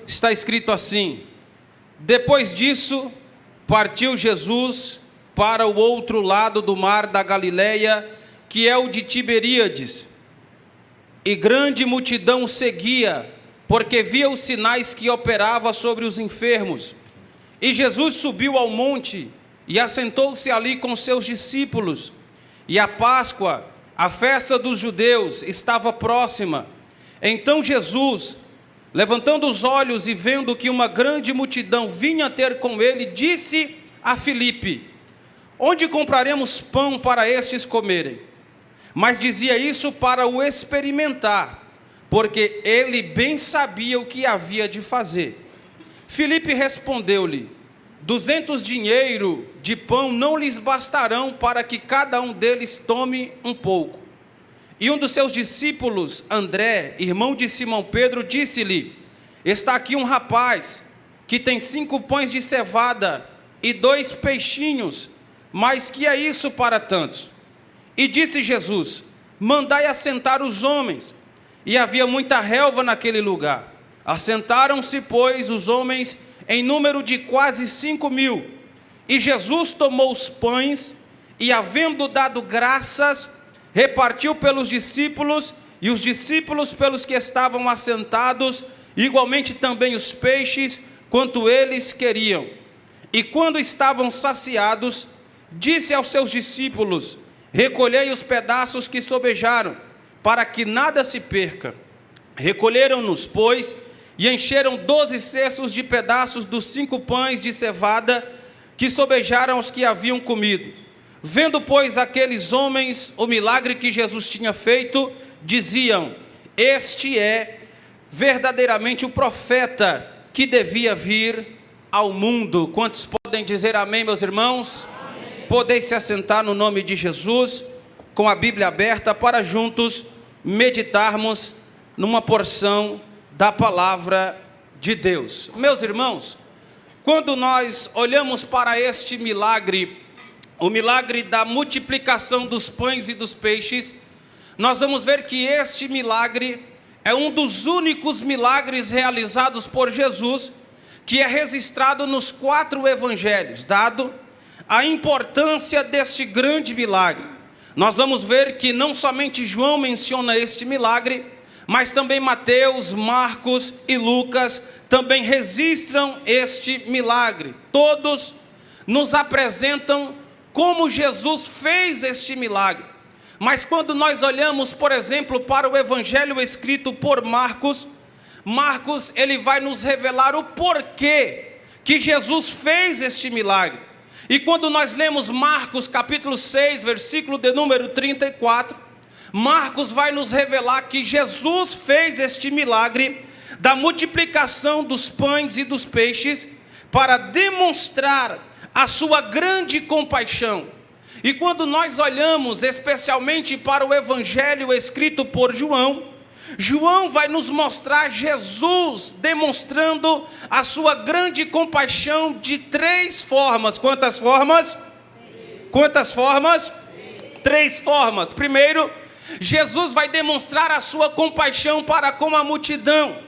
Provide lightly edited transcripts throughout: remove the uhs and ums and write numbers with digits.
está escrito assim: depois disso, partiu Jesus para o outro lado do mar da Galileia, que é o de Tiberíades. E grande multidão o seguia, porque via os sinais que operava sobre os enfermos. E Jesus subiu ao monte e assentou-se ali com seus discípulos. E a Páscoa, a festa dos judeus, estava próxima. Então Jesus, levantando os olhos e vendo que uma grande multidão vinha ter com ele, disse a Filipe: onde compraremos pão para estes comerem? Mas dizia isso para o experimentar, porque ele bem sabia o que havia de fazer. Filipe respondeu-lhe: 200 dinheiro de pão não lhes bastarão para que cada um deles tome um pouco. E um dos seus discípulos, André, irmão de Simão Pedro, disse-lhe: está aqui um rapaz que tem 5 pães de cevada e 2 peixinhos, mas que é isso para tantos? E disse Jesus: mandai assentar os homens. E havia muita relva naquele lugar. Assentaram-se, pois, os homens em número de quase 5.000. E Jesus tomou os pães e, havendo dado graças, repartiu pelos discípulos, e os discípulos pelos que estavam assentados, igualmente também os peixes, quanto eles queriam. E quando estavam saciados, disse aos seus discípulos: recolhei os pedaços que sobejaram, para que nada se perca. Recolheram-nos, pois, e encheram 12 cestos de pedaços dos 5 pães de cevada que sobejaram os que haviam comido. Vendo, pois, aqueles homens o milagre que Jesus tinha feito, diziam: este é verdadeiramente o profeta que devia vir ao mundo. Quantos podem dizer amém, meus irmãos? Amém. Podeis se assentar no nome de Jesus, com a Bíblia aberta, para juntos meditarmos numa porção da palavra de Deus. Meus irmãos, quando nós olhamos para este milagre, o milagre da multiplicação dos pães e dos peixes, nós vamos ver que este milagre é um dos únicos milagres realizados por Jesus, que é registrado nos 4 evangelhos, dado a importância deste grande milagre. Nós vamos ver que não somente João menciona este milagre, mas também Mateus, Marcos e Lucas também registram este milagre. Todos nos apresentam como Jesus fez este milagre. Mas quando nós olhamos, por exemplo, para o evangelho escrito por Marcos, ele vai nos revelar o porquê que Jesus fez este milagre. E quando nós lemos Marcos capítulo 6, versículo de número 34, Marcos vai nos revelar que Jesus fez este milagre da multiplicação dos pães e dos peixes para demonstrar a sua grande compaixão. E quando nós olhamos especialmente para o evangelho escrito por João, João vai nos mostrar Jesus demonstrando a sua grande compaixão de 3 formas. Quantas formas? 3. Quantas formas? 3 formas. Primeiro, Jesus vai demonstrar a sua compaixão para com a multidão.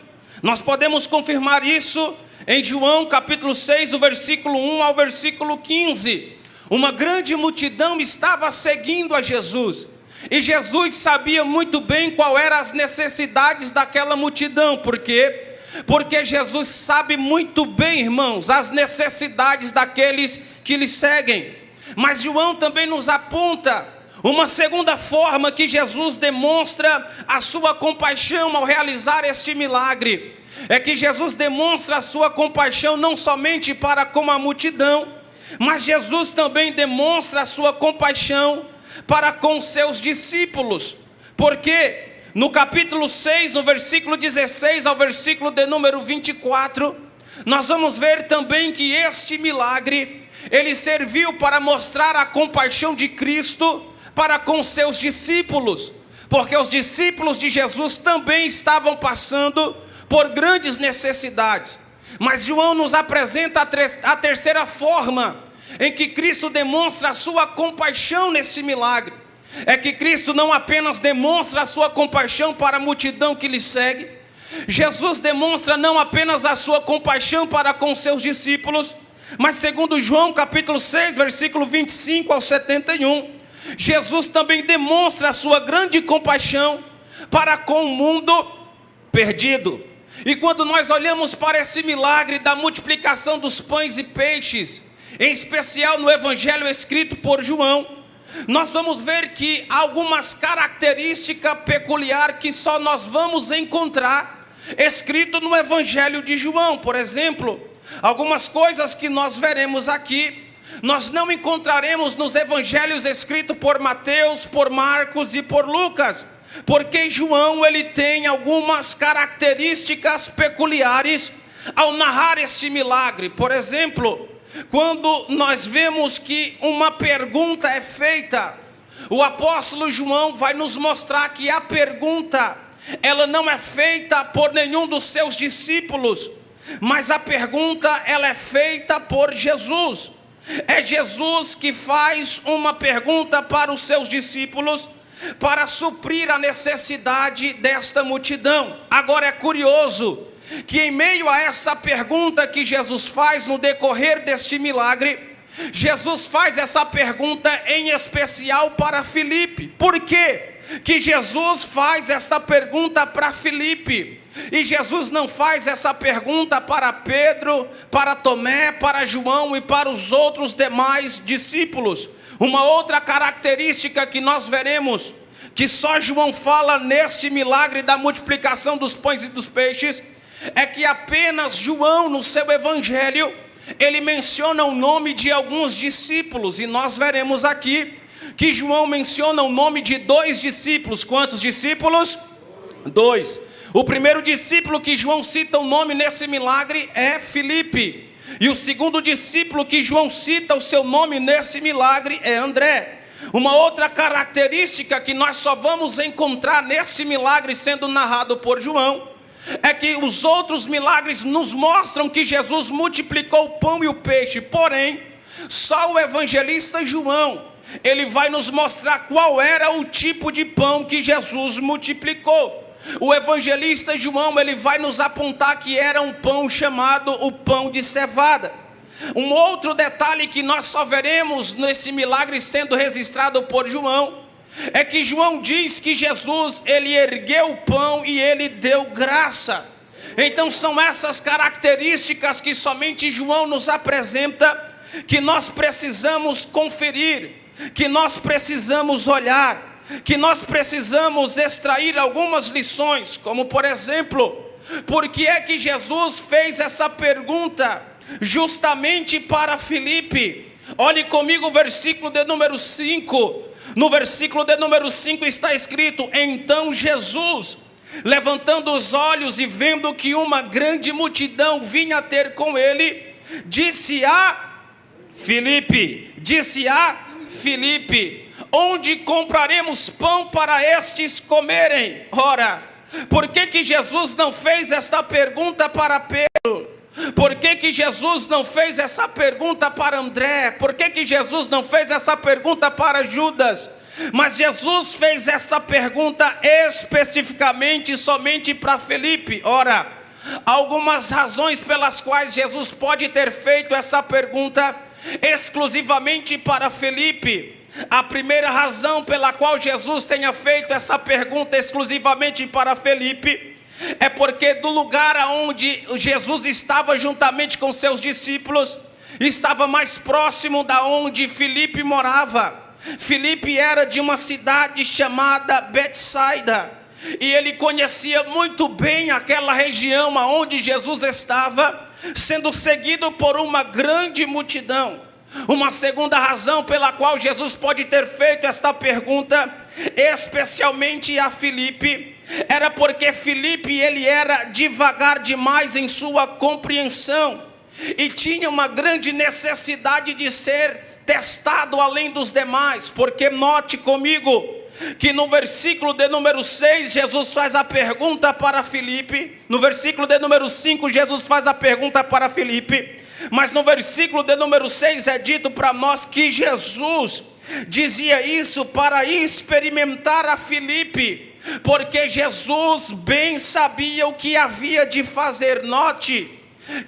Nós podemos confirmar isso em João capítulo 6, do versículo 1 ao versículo 15. Uma grande multidão estava seguindo a Jesus. E Jesus sabia muito bem qual eram as necessidades daquela multidão. Por quê? Porque Jesus sabe muito bem, irmãos, as necessidades daqueles que lhe seguem. Mas João também nos aponta uma segunda forma que Jesus demonstra a sua compaixão ao realizar este milagre. É que Jesus demonstra a sua compaixão não somente para com a multidão, mas Jesus também demonstra a sua compaixão para com seus discípulos. Porque no capítulo 6, no versículo 16 ao versículo de número 24, nós vamos ver também que este milagre, ele serviu para mostrar a compaixão de Cristo para com seus discípulos. Porque os discípulos de Jesus também estavam passando por grandes necessidades. Mas João nos apresenta a terceira forma em que Cristo demonstra a sua compaixão nesse milagre. É que Cristo não apenas demonstra a sua compaixão para a multidão que lhe segue, Jesus demonstra não apenas a sua compaixão para com seus discípulos, mas segundo João capítulo 6, versículo 25 ao 71, Jesus também demonstra a sua grande compaixão para com o mundo perdido. E quando nós olhamos para esse milagre da multiplicação dos pães e peixes, em especial no evangelho escrito por João, nós vamos ver que há algumas características peculiares que só nós vamos encontrar escrito no evangelho de João. Por exemplo, algumas coisas que nós veremos aqui, nós não encontraremos nos evangelhos escritos por Mateus, por Marcos e por Lucas, porque João ele tem algumas características peculiares ao narrar este milagre. Por exemplo, quando nós vemos que uma pergunta é feita, o apóstolo João vai nos mostrar que a pergunta, ela não é feita por nenhum dos seus discípulos, mas a pergunta ela é feita por Jesus. É Jesus que faz uma pergunta para os seus discípulos, para suprir a necessidade desta multidão. Agora é curioso que em meio a essa pergunta que Jesus faz no decorrer deste milagre, Jesus faz essa pergunta em especial para Filipe. Por quê que Jesus faz esta pergunta para Filipe? E Jesus não faz essa pergunta para Pedro, para Tomé, para João e para os outros demais discípulos. Uma outra característica que nós veremos, que só João fala neste milagre da multiplicação dos pães e dos peixes, é que apenas João, no seu evangelho, ele menciona o nome de alguns discípulos. E nós veremos aqui que João menciona o nome de 2 discípulos. Quantos discípulos? 2. O primeiro discípulo que João cita o nome nesse milagre é Filipe. E o segundo discípulo que João cita o seu nome nesse milagre é André. Uma outra característica que nós só vamos encontrar nesse milagre sendo narrado por João, é que os outros milagres nos mostram que Jesus multiplicou o pão e o peixe. Porém, só o evangelista João, ele vai nos mostrar qual era o tipo de pão que Jesus multiplicou. O evangelista João, ele vai nos apontar que era um pão chamado o pão de cevada. Um outro detalhe que nós só veremos nesse milagre sendo registrado por João, é que João diz que Jesus, ele ergueu o pão e ele deu graça. Então são essas características que somente João nos apresenta, que nós precisamos conferir, que nós precisamos olhar, que nós precisamos extrair algumas lições, como por exemplo, por que é que Jesus fez essa pergunta justamente para Filipe? Olhe comigo o versículo de número 5. No versículo de número 5 está escrito: então Jesus, levantando os olhos e vendo que uma grande multidão vinha ter com ele, disse a Filipe, onde compraremos pão para estes comerem? Ora, por que Jesus não fez esta pergunta para Pedro? Por que Jesus não fez essa pergunta para André? Por que Jesus não fez essa pergunta para Judas? Mas Jesus fez essa pergunta especificamente somente para Filipe. Ora, há algumas razões pelas quais Jesus pode ter feito essa pergunta exclusivamente para Filipe. A primeira razão pela qual Jesus tenha feito essa pergunta exclusivamente para Filipe é porque do lugar aonde Jesus estava juntamente com seus discípulos, estava mais próximo da onde Filipe morava. Filipe era de uma cidade chamada Betsaida, e ele conhecia muito bem aquela região aonde Jesus estava, sendo seguido por uma grande multidão. Uma segunda razão pela qual Jesus pode ter feito esta pergunta, especialmente a Filipe, era porque Filipe, ele era devagar demais em sua compreensão, e tinha uma grande necessidade de ser testado além dos demais. Porque note comigo, que no versículo de número 6, Jesus faz a pergunta para Filipe, no versículo de número 5, Jesus faz a pergunta para Filipe, mas no versículo de número 6 é dito para nós que Jesus dizia isso para experimentar a Filipe Porque Jesus bem sabia o que havia de fazer. Note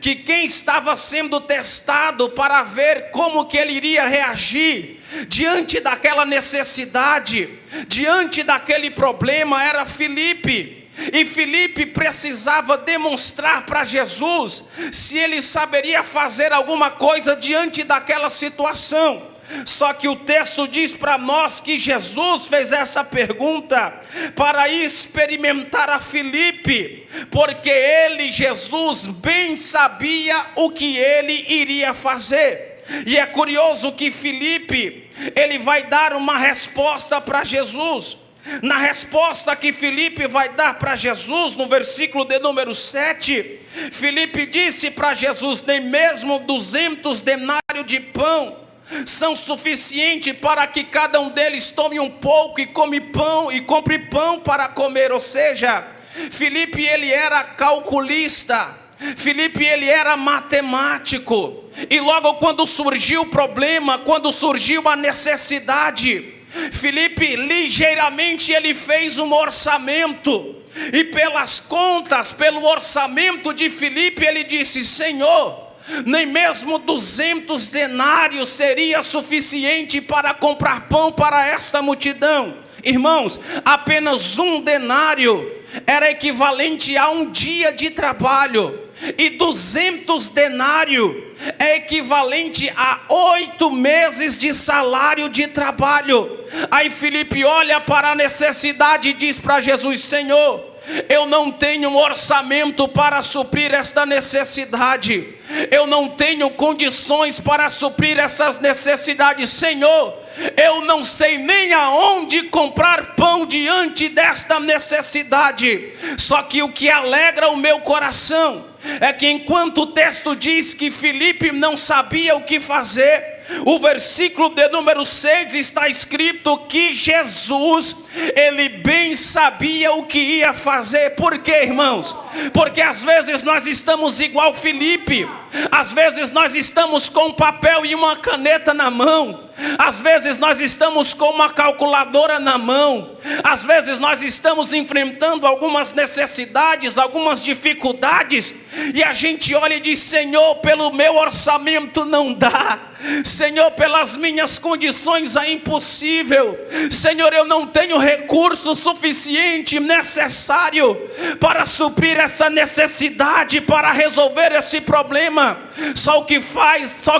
que quem estava sendo testado para ver como que ele iria reagir diante daquela necessidade, diante daquele problema, era Filipe. E Filipe precisava demonstrar para Jesus se ele saberia fazer alguma coisa diante daquela situação. Só que o texto diz para nós que Jesus fez essa pergunta para experimentar a Filipe, porque ele, Jesus, bem sabia o que ele iria fazer. E é curioso que Filipe, ele vai dar uma resposta para Jesus. Na resposta que Filipe vai dar para Jesus, no versículo de número 7, Filipe disse para Jesus: nem mesmo 200 denários de pão são suficientes para que cada um deles tome um pouco e compre pão para comer. Ou seja, Filipe, ele era calculista, Filipe, ele era matemático. E logo quando surgiu o problema, quando surgiu a necessidade, Filipe ligeiramente ele fez um orçamento. E pelas contas, pelo orçamento de Filipe, ele disse: Senhor, nem mesmo 200 denários seria suficiente para comprar pão para esta multidão. Irmãos, apenas um denário era equivalente a um dia de trabalho. E 200 denários é equivalente a 8 meses de salário de trabalho. Aí Filipe olha para a necessidade e diz para Jesus: Senhor, eu não tenho um orçamento para suprir esta necessidade. Eu não tenho condições para suprir essas necessidades. Senhor, eu não sei nem aonde comprar pão diante desta necessidade. Só que o que alegra o meu coração é que enquanto o texto diz que Filipe não sabia o que fazer, o versículo de número 6 está escrito que Jesus, ele bem sabia o que ia fazer. Por quê, irmãos? Porque às vezes nós estamos igual Filipe. Às vezes nós estamos com um papel e uma caneta na mão. Às vezes nós estamos com uma calculadora na mão. Às vezes nós estamos enfrentando algumas necessidades, algumas dificuldades, e a gente olha e diz: Senhor, pelo meu orçamento não dá. Senhor, pelas minhas condições é impossível. Senhor, eu não tenho recurso suficiente, necessário para suprir essa necessidade, para resolver esse problema. Só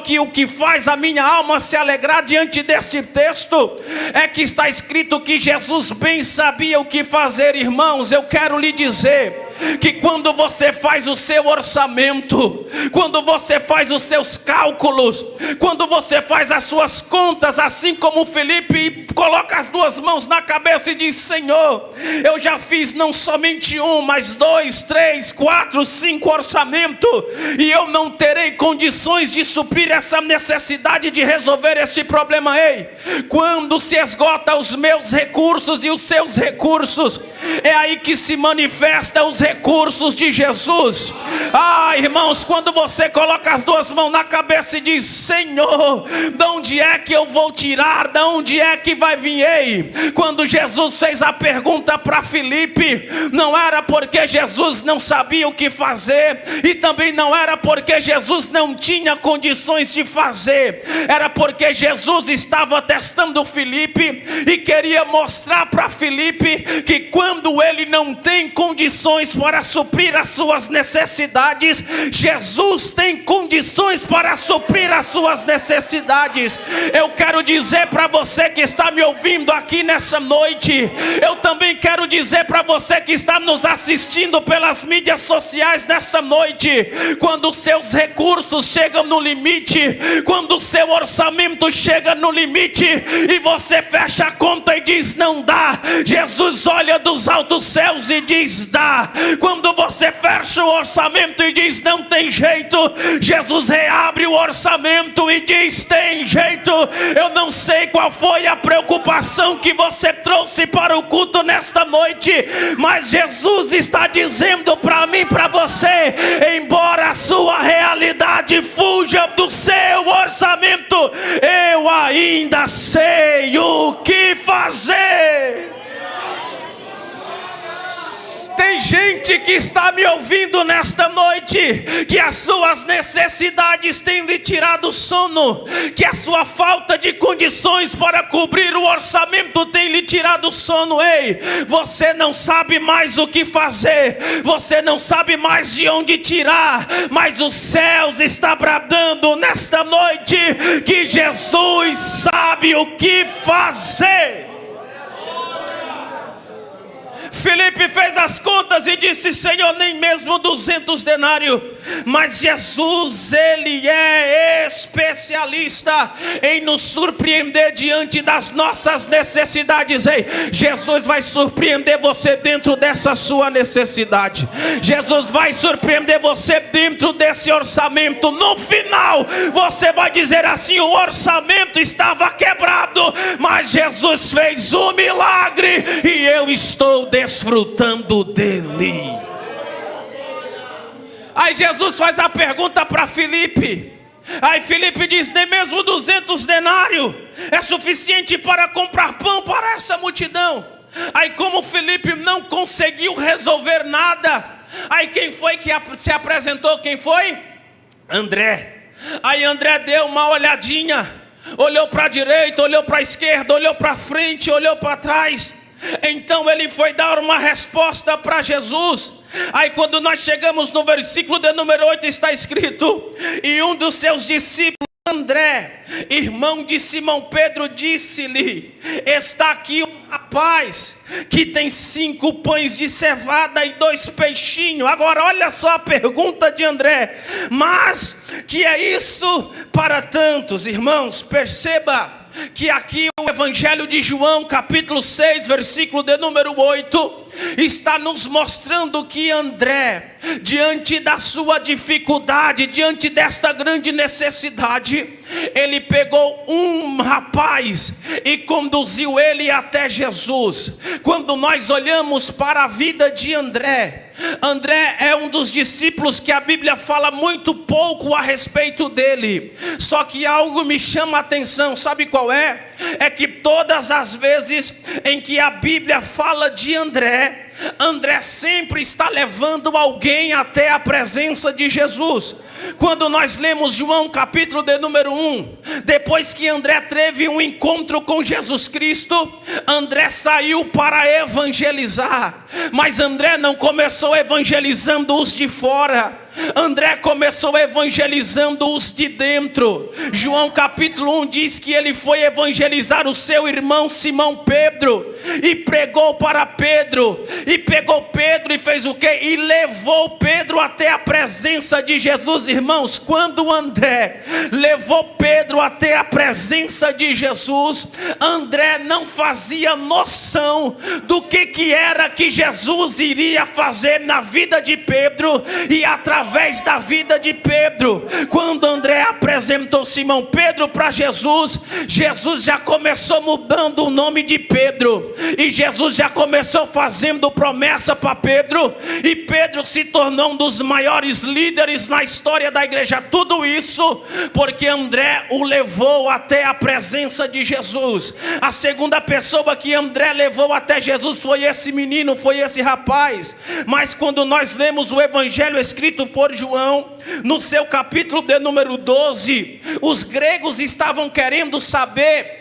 que o que faz a minha alma se alegrar diante desse texto é que está escrito que Jesus bem sabia o que fazer. Irmãos, eu quero lhe dizer que quando você faz o seu orçamento, quando você faz os seus cálculos, quando você faz as suas contas, assim como Filipe, coloca as duas mãos na cabeça e diz: Senhor, eu já fiz não somente um, mas 2, 3, 4, 5 orçamentos, e eu não terei condições de suprir essa necessidade, de resolver este problema. Ei, quando se esgota os meus recursos e os seus recursos, é aí que se manifesta os recursos de Jesus. Irmãos, quando você coloca as duas mãos na cabeça e diz: Senhor, de onde é que eu vou tirar? De onde é que vai vir? Ei, quando Jesus fez a pergunta para Filipe, não era porque Jesus não sabia o que fazer, e também não era porque Jesus não tinha condições de fazer. Era porque Jesus estava testando Filipe e queria mostrar para Filipe que quando ele não tem condições para suprir as suas necessidades, Jesus tem condições para suprir as suas necessidades. Eu quero dizer para você que está me ouvindo aqui nessa noite, eu também quero dizer para você que está nos assistindo pelas mídias sociais nessa noite, quando os seus recursos chegam no limite, quando o seu orçamento chega no limite e você fecha a conta e diz: não dá, Jesus olha dos altos céus e diz: dá. Quando você fecha o orçamento e diz: não tem jeito, Jesus reabre o orçamento e diz: tem jeito. Eu não sei qual foi a preocupação que você trouxe para o culto nesta noite, mas Jesus está dizendo para mim, para você: embora a sua realidade fuja do seu orçamento, eu ainda sei o que fazer. gente que está me ouvindo nesta noite, que as suas necessidades têm lhe tirado o sono, que a sua falta de condições para cobrir o orçamento tem lhe tirado o sono. Ei, você não sabe mais o que fazer, você não sabe mais de onde tirar, mas os céus estão bradando nesta noite que Jesus sabe o que fazer. Filipe fez as contas e disse: Senhor, nem mesmo 200 denários. Mas Jesus, Ele é especialista em nos surpreender diante das nossas necessidades. Ei, Jesus vai surpreender você dentro dessa sua necessidade. Jesus vai surpreender você dentro desse orçamento. No final, você vai dizer assim: o orçamento estava quebrado, mas Jesus fez um milagre e eu estou desfrutando dele. Aí Jesus faz a pergunta para Filipe. Aí Filipe diz: nem mesmo 200 denários é suficiente para comprar pão para essa multidão. Aí, como Filipe não conseguiu resolver nada, aí quem foi que se apresentou? Quem foi? André. Aí André deu uma olhadinha, olhou para a direita, olhou para a esquerda, olhou para frente, olhou para trás. Então ele foi dar uma resposta para Jesus. Aí quando nós chegamos no versículo de número 8, está escrito: e um dos seus discípulos, André, irmão de Simão Pedro, disse-lhe: está aqui um rapaz que tem 5 pães de cevada e 2 peixinhos. Agora olha só a pergunta de André: mas que é isso para tantos? Irmãos, perceba que aqui o Evangelho de João, capítulo 6, versículo de número 8, está nos mostrando que André, diante da sua dificuldade, diante desta grande necessidade, ele pegou um rapaz e conduziu ele até Jesus. Quando nós olhamos para a vida de André, André é um dos discípulos que a Bíblia fala muito pouco a respeito dele. Só que algo me chama a atenção, sabe qual é? É que todas as vezes em que a Bíblia fala de André, André sempre está levando alguém até a presença de Jesus. Quando nós lemos João capítulo de número 1, depois que André teve um encontro com Jesus Cristo, André saiu para evangelizar. Mas André não começou evangelizando os de fora, André começou evangelizando os de dentro. João capítulo 1 diz que ele foi evangelizar o seu irmão Simão Pedro, e pregou para Pedro, e pegou Pedro e fez o quê? E levou Pedro até a presença de Jesus. Irmãos, quando André levou Pedro até a presença de Jesus, André não fazia noção do que era que Jesus iria fazer na vida de Pedro e através da vida de Pedro. Quando André apresentou Simão Pedro para Jesus, Jesus já começou mudando o nome de Pedro, e Jesus já começou fazendo promessa para Pedro, e Pedro se tornou um dos maiores líderes na história da igreja. Tudo isso porque André o levou até a presença de Jesus. A segunda pessoa que André levou até Jesus foi esse menino, foi esse rapaz. Mas quando nós lemos o evangelho escrito por João, no seu capítulo de número 12, os gregos estavam querendo saber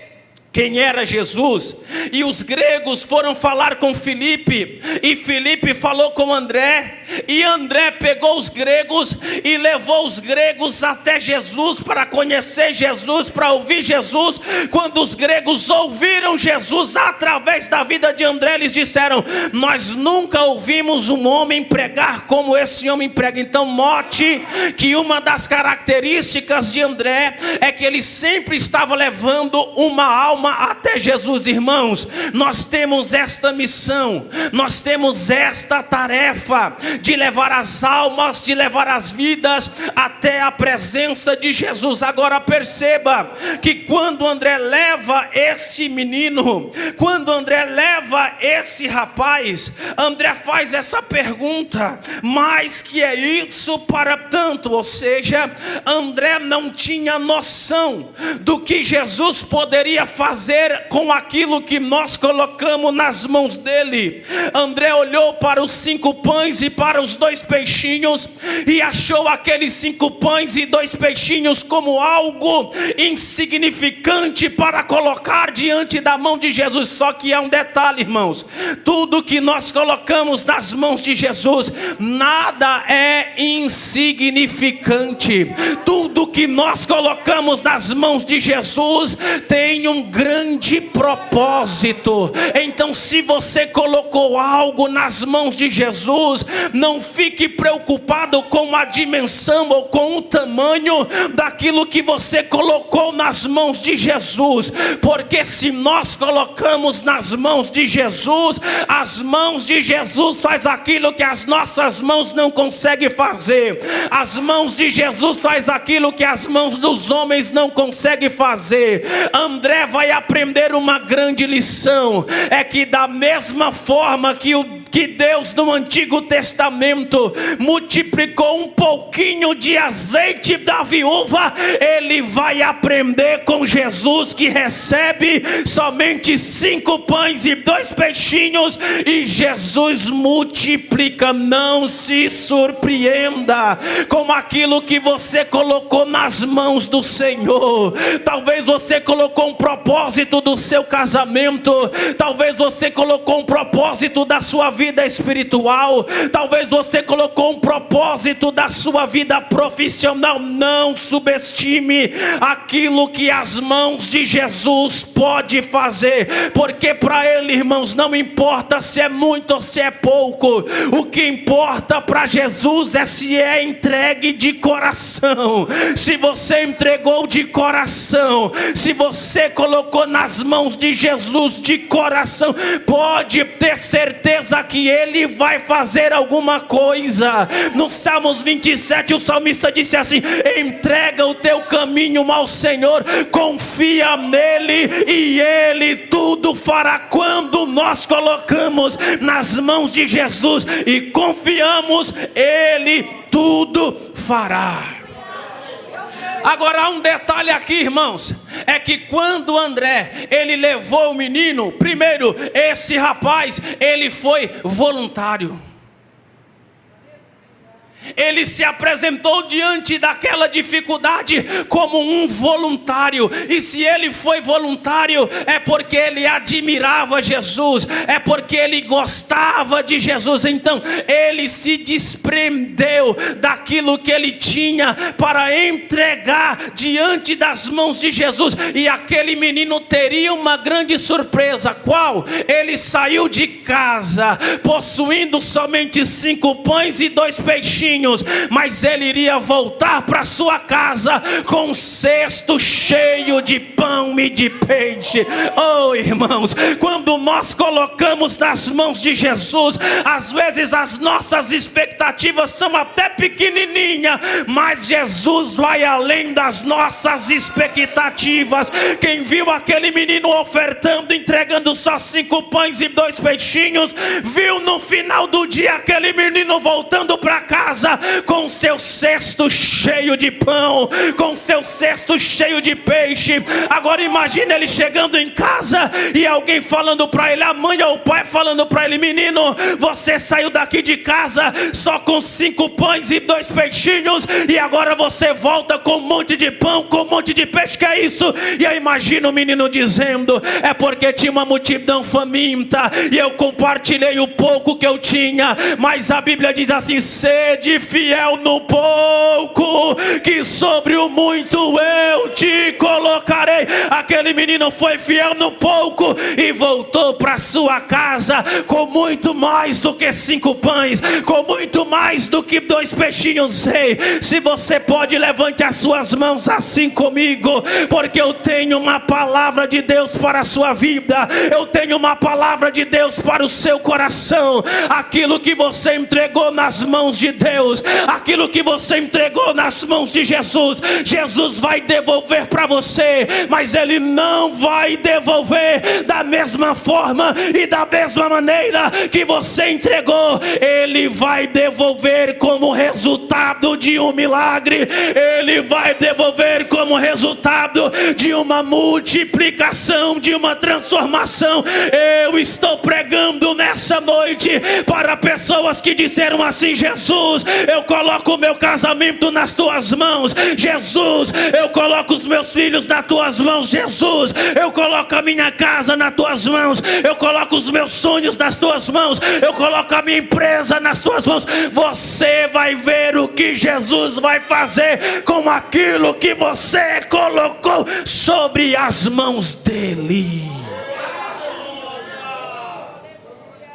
quem era Jesus, e os gregos foram falar com Filipe, e Filipe falou com André, e André pegou os gregos e levou os gregos até Jesus para conhecer Jesus, para ouvir Jesus. Quando os gregos ouviram Jesus através da vida de André, eles disseram: nós nunca ouvimos um homem pregar como esse homem prega. Então note que uma das características de André é que ele sempre estava levando uma alma até Jesus. Irmãos, nós temos esta missão, nós temos esta tarefa de levar as almas, de levar as vidas até a presença de Jesus. Agora perceba que quando André leva esse menino, quando André leva esse rapaz, André faz essa pergunta: mas que é isso para tanto? Ou seja, André não tinha noção do que Jesus poderia fazer fazer com aquilo que nós colocamos nas mãos dele. André olhou para os 5 pães e para os 2 peixinhos e achou aqueles 5 pães e 2 peixinhos como algo insignificante para colocar diante da mão de Jesus. Só que há um detalhe, irmãos: tudo que nós colocamos nas mãos de Jesus, nada é insignificante. Tudo que nós colocamos nas mãos de Jesus tem um grande propósito. Então, se você colocou algo nas mãos de Jesus, não fique preocupado com a dimensão ou com o tamanho daquilo que você colocou nas mãos de Jesus, porque se nós colocamos nas mãos de Jesus, as mãos de Jesus faz aquilo que as nossas mãos não conseguem fazer. As mãos de Jesus faz aquilo que as mãos dos homens não conseguem fazer. André vai aprender uma grande lição: é que da mesma forma que Deus no Antigo Testamento multiplicou um pouquinho de azeite da viúva, Ele vai aprender com Jesus, que recebe somente 5 pães e 2 peixinhos, e Jesus multiplica. Não se surpreenda com aquilo que você colocou nas mãos do Senhor. Talvez você colocou um propósito do seu casamento, talvez você colocou um propósito da sua vida espiritual, talvez você colocou um propósito da sua vida profissional. Não subestime aquilo que as mãos de Jesus pode fazer, porque para Ele, irmãos, não importa se é muito ou se é pouco. O que importa para Jesus é se é entregue de coração. Se você entregou de coração, se você colocou nas mãos de Jesus de coração, pode ter certeza que Ele vai fazer alguma coisa. No Salmos 27, o salmista disse assim: entrega o teu caminho ao Senhor, confia nele e Ele tudo fará. Quando nós colocamos nas mãos de Jesus e confiamos, Ele tudo fará. Agora há um detalhe aqui, irmãos, é que quando André, ele levou o menino, primeiro, esse rapaz, ele foi voluntário. Ele se apresentou diante daquela dificuldade como um voluntário. E se ele foi voluntário, é porque ele admirava Jesus, é porque ele gostava de Jesus. Então ele se desprendeu daquilo que ele tinha para entregar diante das mãos de Jesus. E aquele menino teria uma grande surpresa. Qual? Ele saiu de casa possuindo somente 5 pães e 2 peixinhos, mas ele iria voltar para sua casa com um cesto cheio de pão e de peixe. Oh, irmãos, quando nós colocamos nas mãos de Jesus, às vezes as nossas expectativas são até pequenininhas, mas Jesus vai além das nossas expectativas. Quem viu aquele menino ofertando, entregando só 5 pães e 2 peixinhos, viu no final do dia aquele menino voltando para casa com seu cesto cheio de pão, com seu cesto cheio de peixe. Agora imagine ele chegando em casa e alguém falando para ele, a mãe ou o pai falando para ele: menino, você saiu daqui de casa só com 5 pães e 2 peixinhos, e agora você volta com um monte de pão, com um monte de peixe, que é isso? E eu imagino o menino dizendo: é porque tinha uma multidão faminta e eu compartilhei o pouco que eu tinha. Mas a Bíblia diz assim: sede fiel no pouco, que sobre o muito eu te colocarei. Aquele menino foi fiel no pouco e voltou para sua casa com muito mais do que 5 pães, com muito mais do que 2 peixinhos. Ei, se você pode, levante as suas mãos assim comigo, porque eu tenho uma palavra de Deus para a sua vida, eu tenho uma palavra de Deus para o seu coração. Aquilo que você entregou nas mãos de Deus, aquilo que você entregou nas mãos de Jesus, Jesus vai devolver para você, mas Ele não não vai devolver da mesma forma e da mesma maneira que você entregou. Ele vai devolver como resultado de um milagre. Ele vai devolver como resultado de uma multiplicação, de uma transformação. Eu estou pregando nessa noite para pessoas que disseram assim: Jesus, eu coloco o meu casamento nas tuas mãos. Jesus, eu coloco os meus filhos nas tuas mãos. Jesus, eu coloco a minha casa nas tuas mãos. Eu coloco os meus sonhos nas tuas mãos. Eu coloco a minha empresa nas tuas mãos. Você vai ver o que Jesus vai fazer com aquilo que você colocou sobre as mãos dele.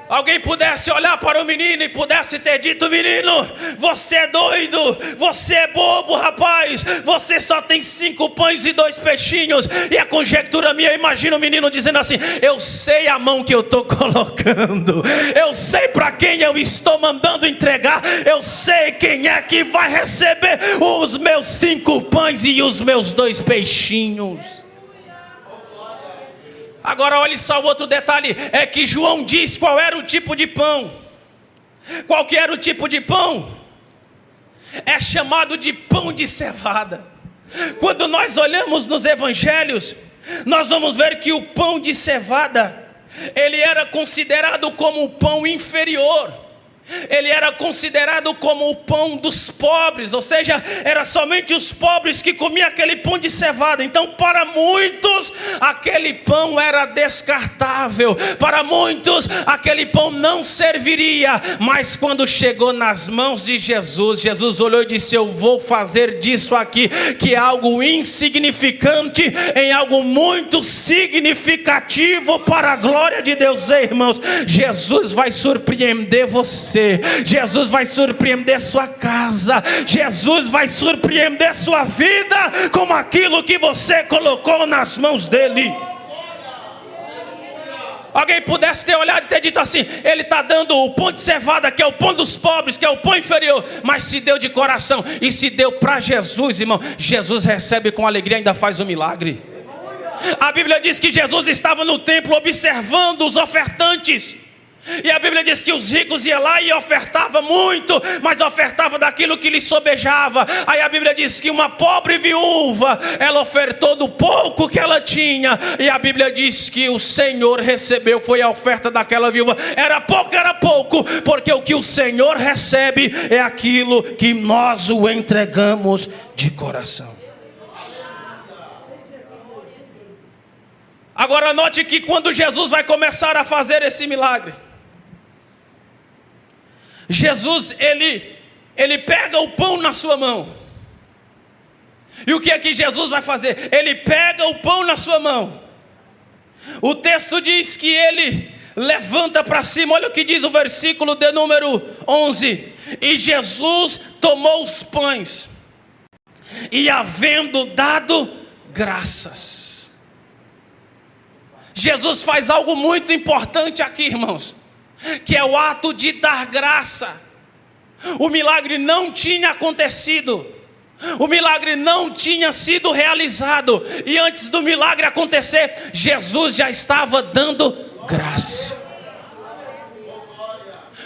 Alguém pudesse olhar para o menino e pudesse ter dito: menino, você é doido, você é bobo, rapaz, você só tem 5 pães e 2 peixinhos. E a conjectura minha, imagina o menino dizendo assim: eu sei a mão que eu estou colocando, eu sei para quem eu estou mandando entregar, eu sei quem é que vai receber os meus 5 pães e os meus 2 peixinhos. Agora olhe só o outro detalhe, é que João diz qual era o tipo de pão. Qual que era o tipo de pão? É chamado de pão de cevada. Quando nós olhamos nos evangelhos, nós vamos ver que o pão de cevada, ele era considerado como o pão inferior. Ele era considerado como o pão dos pobres, ou seja, era somente os pobres que comiam aquele pão de cevada. Então para muitos aquele pão era descartável, para muitos aquele pão não serviria. Mas quando chegou nas mãos de Jesus, Jesus olhou e disse: eu vou fazer disso aqui, que é algo insignificante, em algo muito significativo para a glória de Deus. Ei, irmãos, Jesus vai surpreender você. Jesus vai surpreender sua casa. Jesus vai surpreender sua vida com aquilo que você colocou nas mãos dele. Alguém pudesse ter olhado e ter dito assim: ele está dando o pão de cevada, que é o pão dos pobres, que é o pão inferior. Mas se deu de coração e se deu para Jesus, irmão, Jesus recebe com alegria e ainda faz um milagre. A Bíblia diz que Jesus estava no templo observando os ofertantes. E a Bíblia diz que os ricos iam lá e ofertavam muito, mas ofertavam daquilo que lhes sobejava. Aí a Bíblia diz que uma pobre viúva, ela ofertou do pouco que ela tinha. E a Bíblia diz que o Senhor recebeu, foi a oferta daquela viúva. Era pouco, porque o que o Senhor recebe é aquilo que nós o entregamos de coração. Agora note que quando Jesus vai começar a fazer esse milagre, Jesus, ele pega o pão na sua mão. E o que é que Jesus vai fazer? Ele pega o pão na sua mão. O texto diz que ele levanta para cima. Olha o que diz o versículo de número 11. E Jesus tomou os pães, e havendo dado graças. Jesus faz algo muito importante aqui, irmãos, que é o ato de dar graça. O milagre não tinha acontecido, o milagre não tinha sido realizado, e antes do milagre acontecer, Jesus já estava dando graça.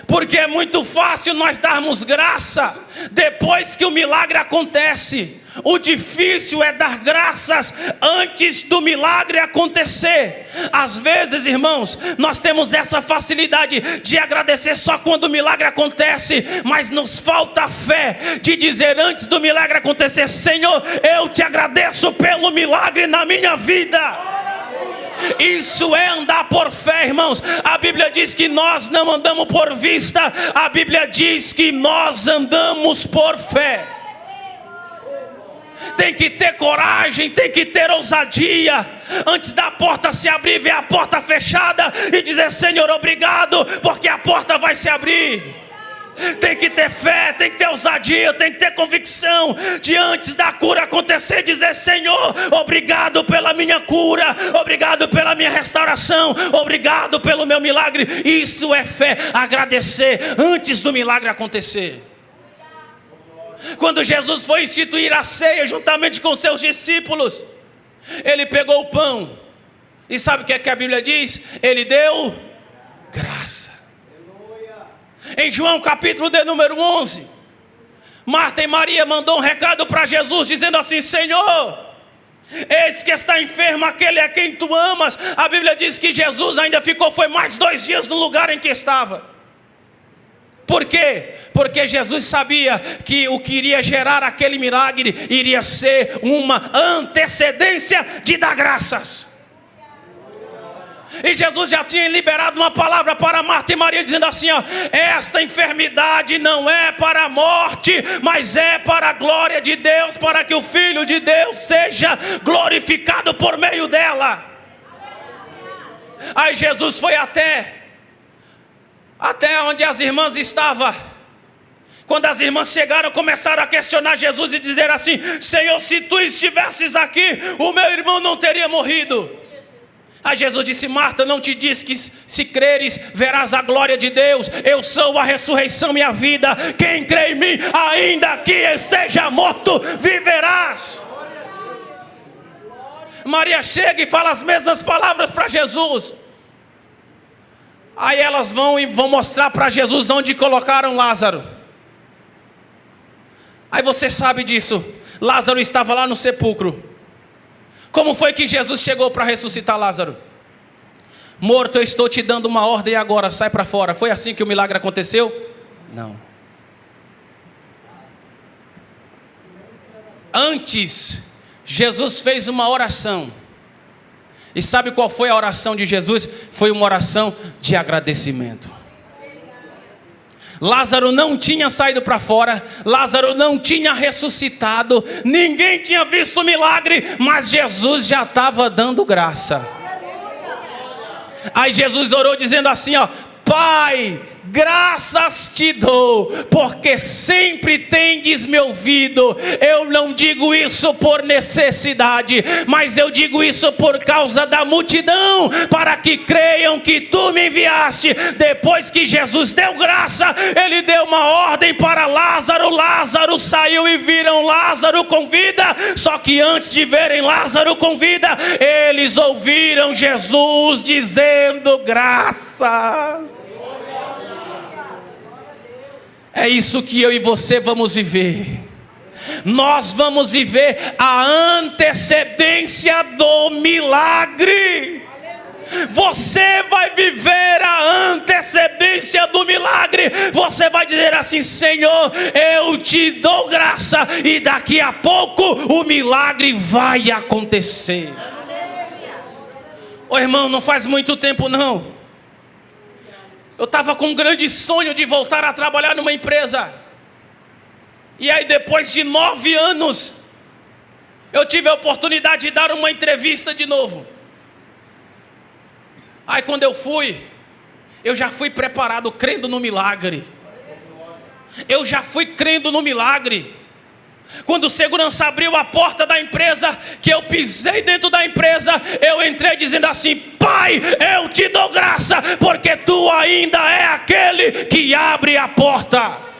Porque é muito fácil nós darmos graça depois que o milagre acontece. O difícil é dar graças antes do milagre acontecer. Às vezes, irmãos, nós temos essa facilidade de agradecer só quando o milagre acontece, mas nos falta fé de dizer antes do milagre acontecer: Senhor, eu te agradeço pelo milagre na minha vida. Isso é andar por fé, irmãos. A Bíblia diz que nós não andamos por vista, a Bíblia diz que nós andamos por fé. Tem que ter coragem, tem que ter ousadia. Antes da porta se abrir, ver a porta fechada e dizer: Senhor, obrigado, porque a porta vai se abrir. Tem que ter fé, tem que ter ousadia, tem que ter convicção de antes da cura acontecer dizer: Senhor, obrigado pela minha cura, obrigado pela minha restauração, obrigado pelo meu milagre. Isso é fé, agradecer antes do milagre acontecer. Quando Jesus foi instituir a ceia juntamente com seus discípulos, Ele pegou o pão, e sabe o que é que a Bíblia diz? Ele deu graça. Em João capítulo de número 11, Marta e Maria mandou um recado para Jesus, dizendo assim: Senhor, eis que está enfermo aquele a quem tu amas. A Bíblia diz que Jesus ainda foi mais 2 dias no lugar em que estava. Por quê? Porque Jesus sabia que o que iria gerar aquele milagre iria ser uma antecedência de dar graças. E Jesus já tinha liberado uma palavra para Marta e Maria, dizendo assim: ó, esta enfermidade não é para a morte, mas é para a glória de Deus, para que o Filho de Deus seja glorificado por meio dela. Aí Jesus foi até onde as irmãs estavam. Quando as irmãs chegaram, começaram a questionar Jesus e dizer assim: Senhor, se tu estivesses aqui, o meu irmão não teria morrido. Aí Jesus disse: Marta, não te disse que se creres verás a glória de Deus? Eu sou a ressurreição e a vida. Quem crê em mim, ainda que esteja morto, viverás. Maria chega e fala as mesmas palavras para Jesus. Aí elas vão mostrar para Jesus onde colocaram Lázaro. Aí você sabe disso. Lázaro estava lá no sepulcro. Como foi que Jesus chegou para ressuscitar Lázaro? Morto, eu estou te dando uma ordem agora, sai para fora. Foi assim que o milagre aconteceu? Não. Antes, Jesus fez uma oração. E sabe qual foi a oração de Jesus? Foi uma oração de agradecimento. Lázaro não tinha saído para fora, Lázaro não tinha ressuscitado, ninguém tinha visto o milagre, mas Jesus já estava dando graça. Aí Jesus orou dizendo assim, ó: Pai, graças te dou, porque sempre tendes me ouvido. Eu não digo isso por necessidade, mas eu digo isso por causa da multidão, para que creiam que tu me enviaste. Depois que Jesus deu graça, ele deu uma ordem para Lázaro. Lázaro saiu e viram Lázaro com vida. Só que antes de verem Lázaro com vida, eles ouviram Jesus dizendo graças. É isso que eu e você vamos viver. Nós vamos viver a antecedência do milagre. Você vai viver a antecedência do milagre. Você vai dizer assim: Senhor, eu te dou graça, e daqui a pouco o milagre vai acontecer. Ô irmão, não faz muito tempo não, eu estava com um grande sonho de voltar a trabalhar numa empresa. E aí depois de 9 anos, eu tive a oportunidade de dar uma entrevista de novo. Aí quando eu fui, eu já fui preparado, crendo no milagre. Eu já fui crendo no milagre. Quando o segurança abriu a porta da empresa, que eu pisei dentro da empresa, eu entrei dizendo assim: Pai, eu te dou graça, porque tu ainda é aquele que abre a porta.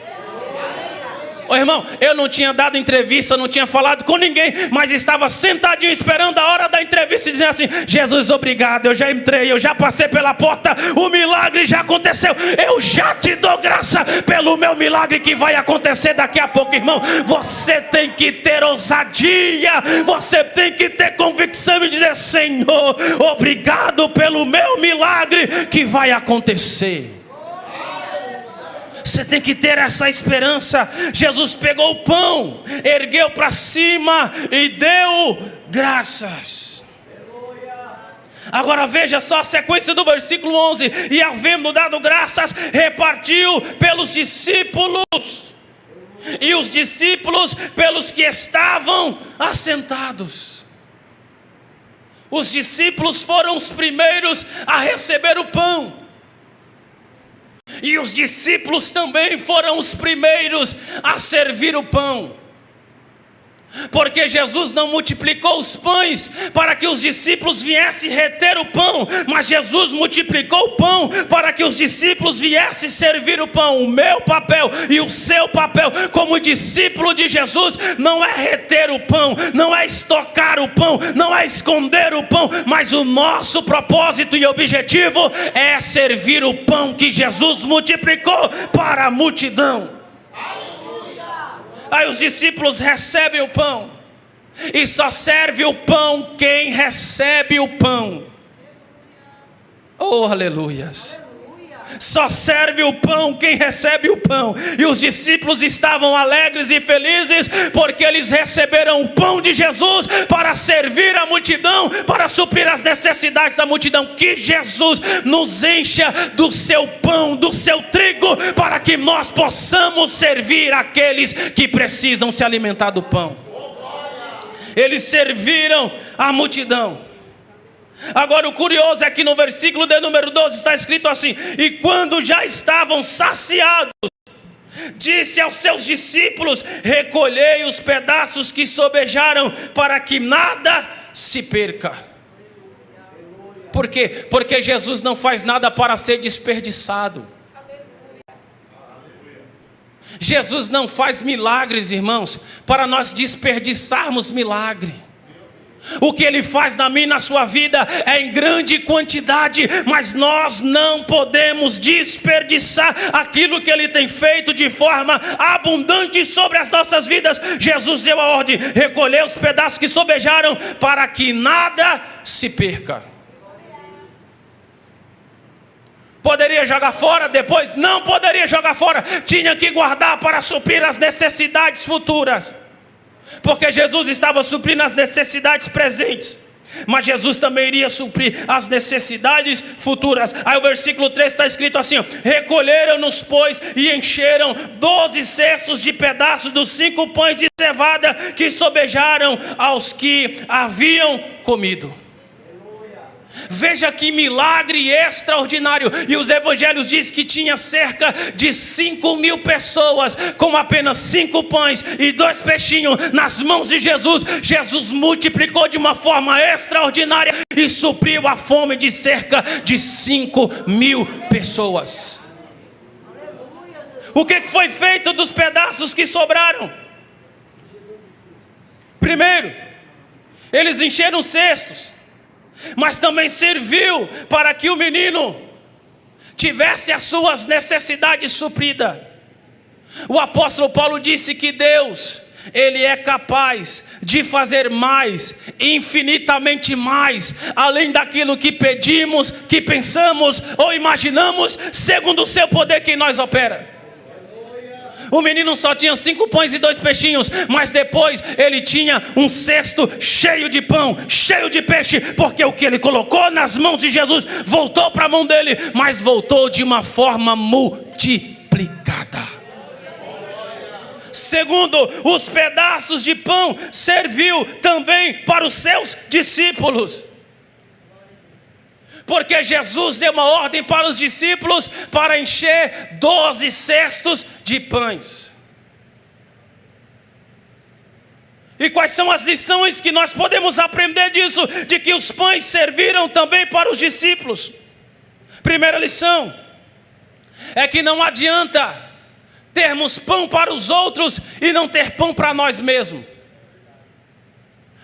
Ô irmão, eu não tinha dado entrevista, não tinha falado com ninguém, mas estava sentadinho esperando a hora da entrevista e dizendo assim: Jesus, obrigado, eu já entrei, eu já passei pela porta, o milagre já aconteceu. Eu já te dou graça pelo meu milagre que vai acontecer daqui a pouco. Irmão, você tem que ter ousadia, você tem que ter convicção e dizer: Senhor, obrigado pelo meu milagre que vai acontecer. Você tem que ter essa esperança. Jesus pegou o pão, ergueu para cima e deu graças. Agora veja só a sequência do versículo 11: E havendo dado graças, repartiu pelos discípulos, e os discípulos pelos que estavam assentados. Os discípulos foram os primeiros a receber o pão. E os discípulos também foram os primeiros a servir o pão. Porque Jesus não multiplicou os pães para que os discípulos viessem reter o pão, mas Jesus multiplicou o pão para que os discípulos viessem servir o pão. O meu papel e o seu papel como discípulo de Jesus não é reter o pão, não é estocar o pão, não é esconder o pão, mas o nosso propósito e objetivo é servir o pão que Jesus multiplicou para a multidão. Aí os discípulos recebem o pão, e só serve o pão quem recebe o pão. Oh, aleluias! Só serve o pão quem recebe o pão. E os discípulos estavam alegres e felizes, porque eles receberam o pão de Jesus para servir a multidão, para suprir as necessidades da multidão. Que Jesus nos encha do seu pão, do seu trigo, para que nós possamos servir aqueles que precisam se alimentar do pão. Eles serviram a multidão. Agora o curioso é que no versículo de número 12 está escrito assim: e quando já estavam saciados, disse aos seus discípulos: recolhei os pedaços que sobejaram, para que nada se perca. Por quê? Porque Jesus não faz nada para ser desperdiçado. Jesus não faz milagres, irmãos, para nós desperdiçarmos milagre. O que Ele faz na minha e na sua vida é em grande quantidade, mas nós não podemos desperdiçar aquilo que Ele tem feito de forma abundante sobre as nossas vidas. Jesus deu a ordem: recolher os pedaços que sobejaram, para que nada se perca. Poderia jogar fora depois? Não poderia jogar fora, tinha que guardar para suprir as necessidades futuras. Porque Jesus estava suprindo as necessidades presentes, mas Jesus também iria suprir as necessidades futuras. Aí o versículo 3 está escrito assim: recolheram-nos, pois, e encheram 12 cestos de pedaços dos 5 pães de cevada que sobejaram aos que haviam comido. Veja que milagre extraordinário. E os evangelhos dizem que tinha cerca de 5.000 pessoas com apenas 5 pães e 2 peixinhos nas mãos de Jesus. Jesus multiplicou de uma forma extraordinária e supriu a fome de cerca de 5.000 pessoas. O que foi feito dos pedaços que sobraram? Primeiro, eles encheram cestos, mas também serviu para que o menino tivesse as suas necessidades supridas. O apóstolo Paulo disse que Deus, Ele é capaz de fazer mais, infinitamente mais, além daquilo que pedimos, que pensamos ou imaginamos, segundo o seu poder que em nós opera. O menino só tinha 5 pães e 2 peixinhos, mas depois ele tinha um cesto cheio de pão, cheio de peixe, porque o que ele colocou nas mãos de Jesus voltou para a mão dele, mas voltou de uma forma multiplicada. Segundo, os pedaços de pão serviu também para os seus discípulos. Porque Jesus deu uma ordem para os discípulos para encher 12 cestos de pães. E quais são as lições que nós podemos aprender disso? De que os pães serviram também para os discípulos. Primeira lição é que não adianta termos pão para os outros e não ter pão para nós mesmos.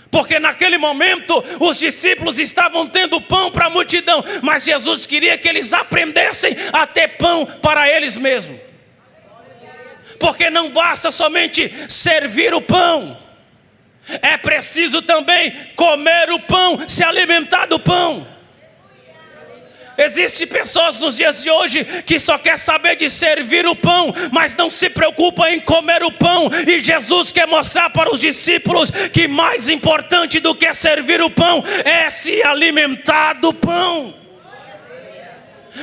Porque naquele momento os discípulos estavam tendo pão para a multidão, mas Jesus queria que eles aprendessem a ter pão para eles mesmos. Porque não basta somente servir o pão, é preciso também comer o pão, se alimentar do pão. Existem pessoas nos dias de hoje que só quer saber de servir o pão, mas não se preocupa em comer o pão. E Jesus quer mostrar para os discípulos que mais importante do que servir o pão é se alimentar do pão.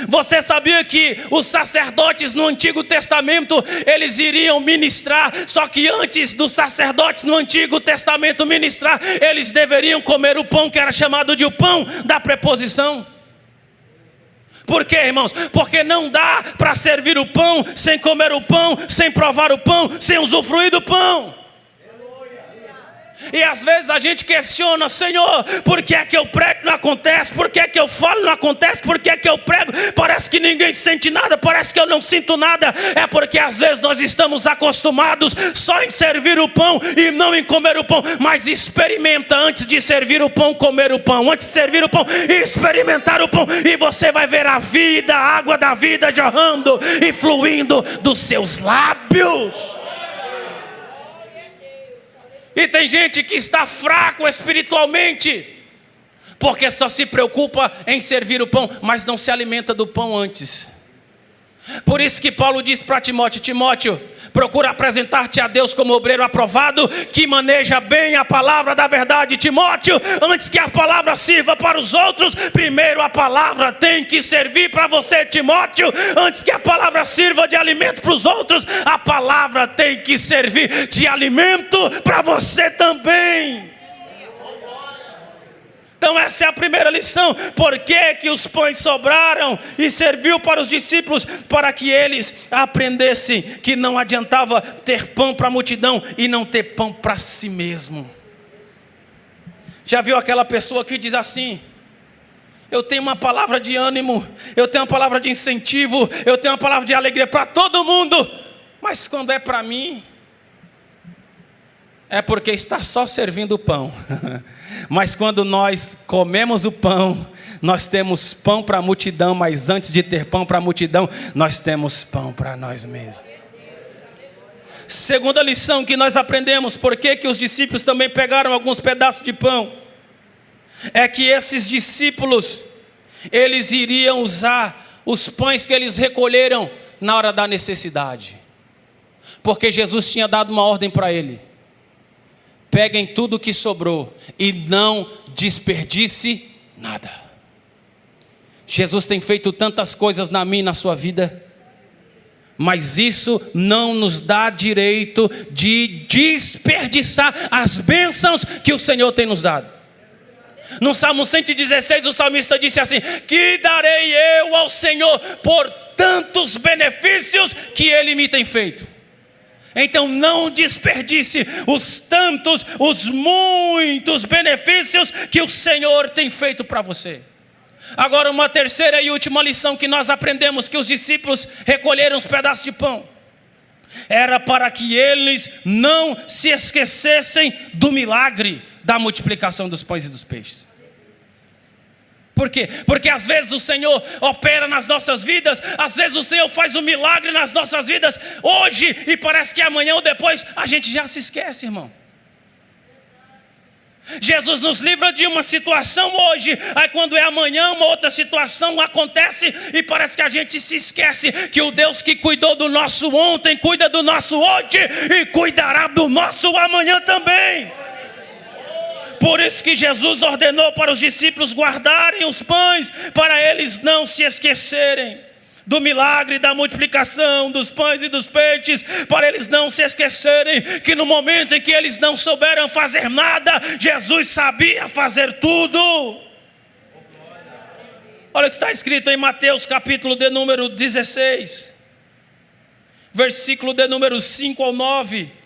Você sabia que os sacerdotes no Antigo Testamento, eles iriam ministrar, só que antes dos sacerdotes no Antigo Testamento ministrar, eles deveriam comer o pão que era chamado de o pão da preposição? Por quê, irmãos? Porque não dá para servir o pão sem comer o pão, sem provar o pão, sem usufruir do pão. E às vezes a gente questiona: Senhor, por que é que eu prego e não acontece? Por que é que eu falo e não acontece? Por que é que eu prego? Parece que ninguém sente nada, parece que eu não sinto nada. É porque às vezes nós estamos acostumados só em servir o pão e não em comer o pão. Mas experimenta antes de servir o pão, comer o pão. Antes de servir o pão, experimentar o pão. E você vai ver a vida, a água da vida jorrando e fluindo dos seus lábios. E tem gente que está fraco espiritualmente, porque só se preocupa em servir o pão, mas não se alimenta do pão antes. Por isso que Paulo diz para Timóteo: Timóteo, procura apresentar-te a Deus como obreiro aprovado, que maneja bem a palavra da verdade. Timóteo, antes que a palavra sirva para os outros, primeiro a palavra tem que servir para você. Timóteo, antes que a palavra sirva de alimento para os outros, a palavra tem que servir de alimento para você também. Então essa é a primeira lição. Por que que os pães sobraram e serviu para os discípulos? Para que eles aprendessem que não adiantava ter pão para a multidão e não ter pão para si mesmo. Já viu aquela pessoa que diz assim: eu tenho uma palavra de ânimo, eu tenho uma palavra de incentivo, eu tenho uma palavra de alegria para todo mundo, mas quando é para mim, é porque está só servindo o pão. Mas quando nós comemos o pão, nós temos pão para a multidão, mas antes de ter pão para a multidão, nós temos pão para nós mesmos. Segunda lição que nós aprendemos: por que que os discípulos também pegaram alguns pedaços de pão? É que esses discípulos, eles iriam usar os pães que eles recolheram na hora da necessidade. Porque Jesus tinha dado uma ordem para ele: peguem tudo que sobrou e não desperdice nada. Jesus tem feito tantas coisas na minha e na sua vida, mas isso não nos dá direito de desperdiçar as bênçãos que o Senhor tem nos dado. No Salmo 116, o salmista disse assim: que darei eu ao Senhor por tantos benefícios que Ele me tem feito. Então não desperdice os muitos benefícios que o Senhor tem feito para você. Agora, uma terceira e última lição que nós aprendemos: que os discípulos recolheram os pedaços de pão, era para que eles não se esquecessem do milagre da multiplicação dos pães e dos peixes. Por quê? Porque às vezes o Senhor opera nas nossas vidas, às vezes o Senhor faz um milagre nas nossas vidas hoje, e parece que amanhã ou depois a gente já se esquece, irmão. Jesus nos livra de uma situação hoje, aí quando é amanhã uma outra situação acontece e parece que a gente se esquece que o Deus que cuidou do nosso ontem cuida do nosso hoje e cuidará do nosso amanhã também. Por isso que Jesus ordenou para os discípulos guardarem os pães, para eles não se esquecerem do milagre da multiplicação dos pães e dos peixes, para eles não se esquecerem que no momento em que eles não souberam fazer nada, Jesus sabia fazer tudo. Olha o que está escrito em Mateus capítulo de número 16, versículo de número 5 ao 9.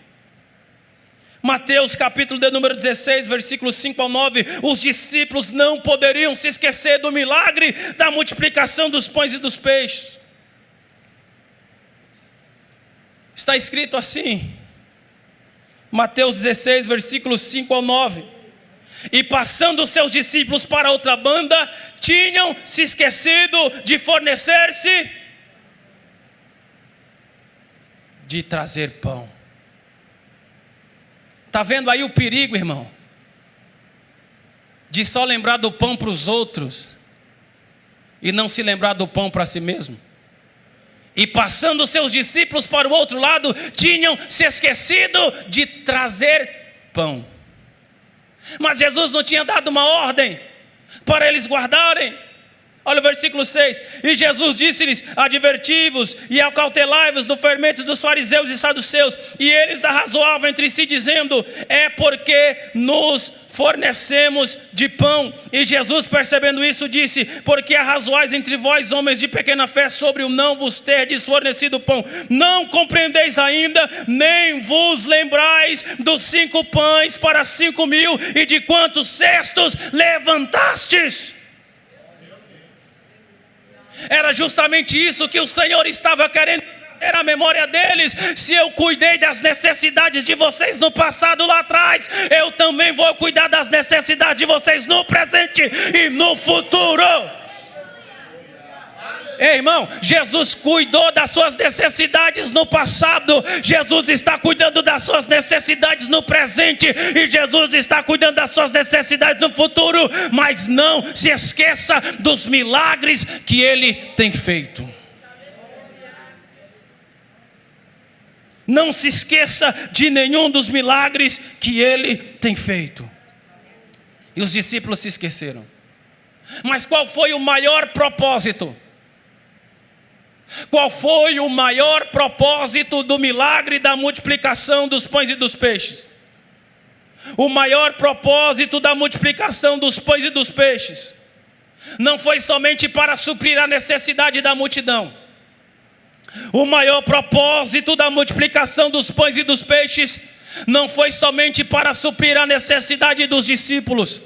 Mateus capítulo de número 16, versículos 5 ao 9. Os discípulos não poderiam se esquecer do milagre da multiplicação dos pães e dos peixes. Está escrito assim, Mateus 16, versículos 5 ao 9. E passando os seus discípulos para outra banda, tinham se esquecido de fornecer-se, de trazer pão. Está vendo aí o perigo, irmão? De só lembrar do pão para os outros e não se lembrar do pão para si mesmo. E passando os seus discípulos para o outro lado, tinham se esquecido de trazer pão. Mas Jesus não tinha dado uma ordem para eles guardarem. Olha o versículo 6. E Jesus disse-lhes: adverti-vos e acautelai-vos do fermento dos fariseus e saduceus. E eles arrazoavam entre si, dizendo: é porque nos fornecemos de pão. E Jesus, percebendo isso, disse: porque arrazoais entre vós, homens de pequena fé, sobre o não vos terdes fornecido pão? Não compreendeis ainda, nem vos lembrais dos 5 pães para 5.000, e de quantos cestos levantastes? Era justamente isso que o Senhor estava querendo trazer à memória deles. Se eu cuidei das necessidades de vocês no passado lá atrás, eu também vou cuidar das necessidades de vocês no presente e no futuro. Ei, irmão, Jesus cuidou das suas necessidades no passado, Jesus está cuidando das suas necessidades no presente, e Jesus está cuidando das suas necessidades no futuro. Mas não se esqueça dos milagres que Ele tem feito. Não se esqueça de nenhum dos milagres que Ele tem feito. E os discípulos se esqueceram. Mas qual foi o maior propósito? Qual foi o maior propósito do milagre da multiplicação dos pães e dos peixes? O maior propósito da multiplicação dos pães e dos peixes não foi somente para suprir a necessidade da multidão. O maior propósito da multiplicação dos pães e dos peixes não foi somente para suprir a necessidade dos discípulos.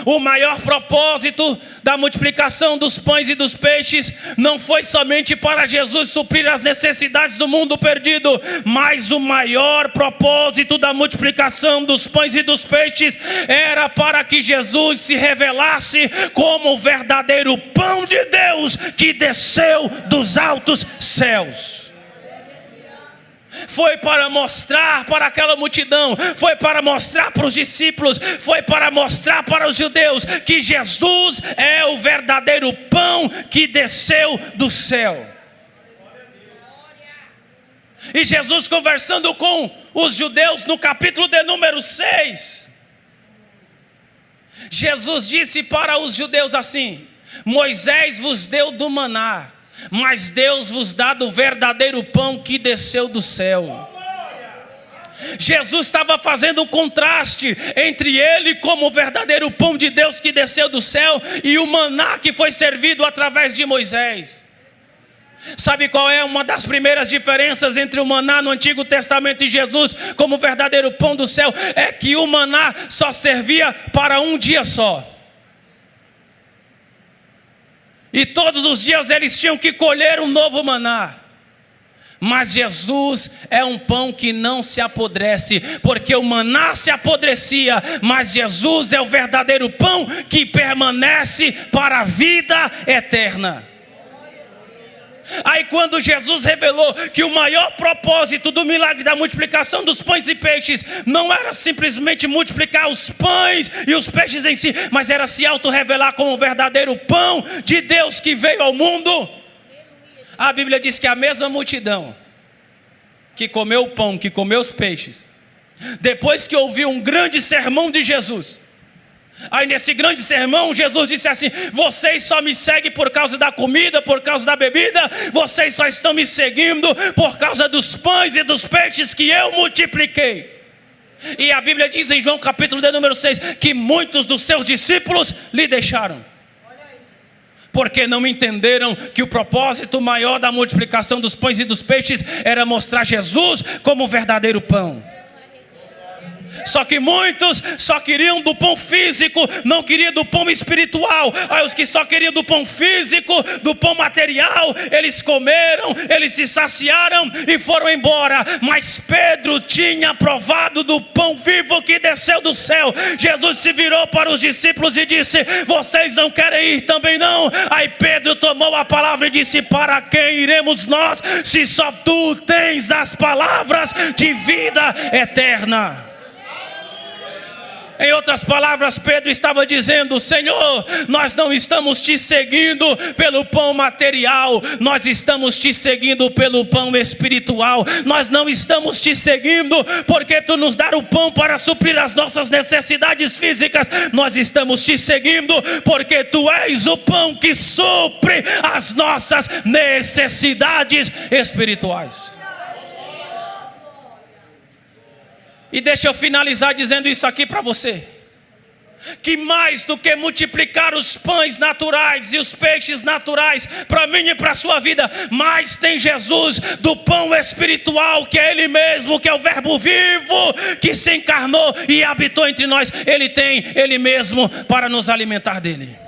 O maior propósito da multiplicação dos pães e dos peixes não foi somente para Jesus suprir as necessidades do mundo perdido, mas o maior propósito da multiplicação dos pães e dos peixes era para que Jesus se revelasse como o verdadeiro pão de Deus que desceu dos altos céus. Foi para mostrar para aquela multidão, foi para mostrar para os discípulos, foi para mostrar para os judeus que Jesus é o verdadeiro pão que desceu do céu. E Jesus, conversando com os judeus no capítulo de número 6, Jesus disse para os judeus assim: Moisés vos deu do maná, mas Deus vos dá do verdadeiro pão que desceu do céu. Jesus estava fazendo um contraste entre ele como o verdadeiro pão de Deus que desceu do céu e o maná que foi servido através de Moisés. Sabe qual é uma das primeiras diferenças entre o maná no Antigo Testamento e Jesus como o verdadeiro pão do céu? É que o maná só servia para um dia só. E todos os dias eles tinham que colher um novo maná. Mas Jesus é um pão que não se apodrece, porque o maná se apodrecia, mas Jesus é o verdadeiro pão que permanece para a vida eterna. Aí quando Jesus revelou que o maior propósito do milagre da multiplicação dos pães e peixes não era simplesmente multiplicar os pães e os peixes em si, mas era se auto-revelar como o verdadeiro pão de Deus que veio ao mundo. A Bíblia diz que a mesma multidão que comeu o pão, que comeu os peixes, depois que ouviu um grande sermão de Jesus, aí nesse grande sermão Jesus disse assim: vocês só me seguem por causa da comida, por causa da bebida, vocês só estão me seguindo por causa dos pães e dos peixes que eu multipliquei. E a Bíblia diz em João capítulo de número 6 que muitos dos seus discípulos lhe deixaram, porque não entenderam que o propósito maior da multiplicação dos pães e dos peixes era mostrar Jesus como o verdadeiro pão. Só que muitos só queriam do pão físico, não queriam do pão espiritual. Aí os que só queriam do pão físico, do pão material, eles comeram, eles se saciaram e foram embora. Mas Pedro tinha provado do pão vivo que desceu do céu. Jesus se virou para os discípulos e disse: vocês não querem ir também não? Aí Pedro tomou a palavra e disse: para quem iremos nós, se só tu tens as palavras de vida eterna? Em outras palavras, Pedro estava dizendo: Senhor, nós não estamos te seguindo pelo pão material, nós estamos te seguindo pelo pão espiritual. Nós não estamos te seguindo porque tu nos dá o pão para suprir as nossas necessidades físicas. Nós estamos te seguindo porque tu és o pão que supre as nossas necessidades espirituais. E deixa eu finalizar dizendo isso aqui para você. que mais do que multiplicar os pães naturais e os peixes naturais para mim e para a sua vida, mais tem Jesus do pão espiritual, que é Ele mesmo, que é o verbo vivo, que se encarnou e habitou entre nós. Ele tem Ele mesmo para nos alimentar dele.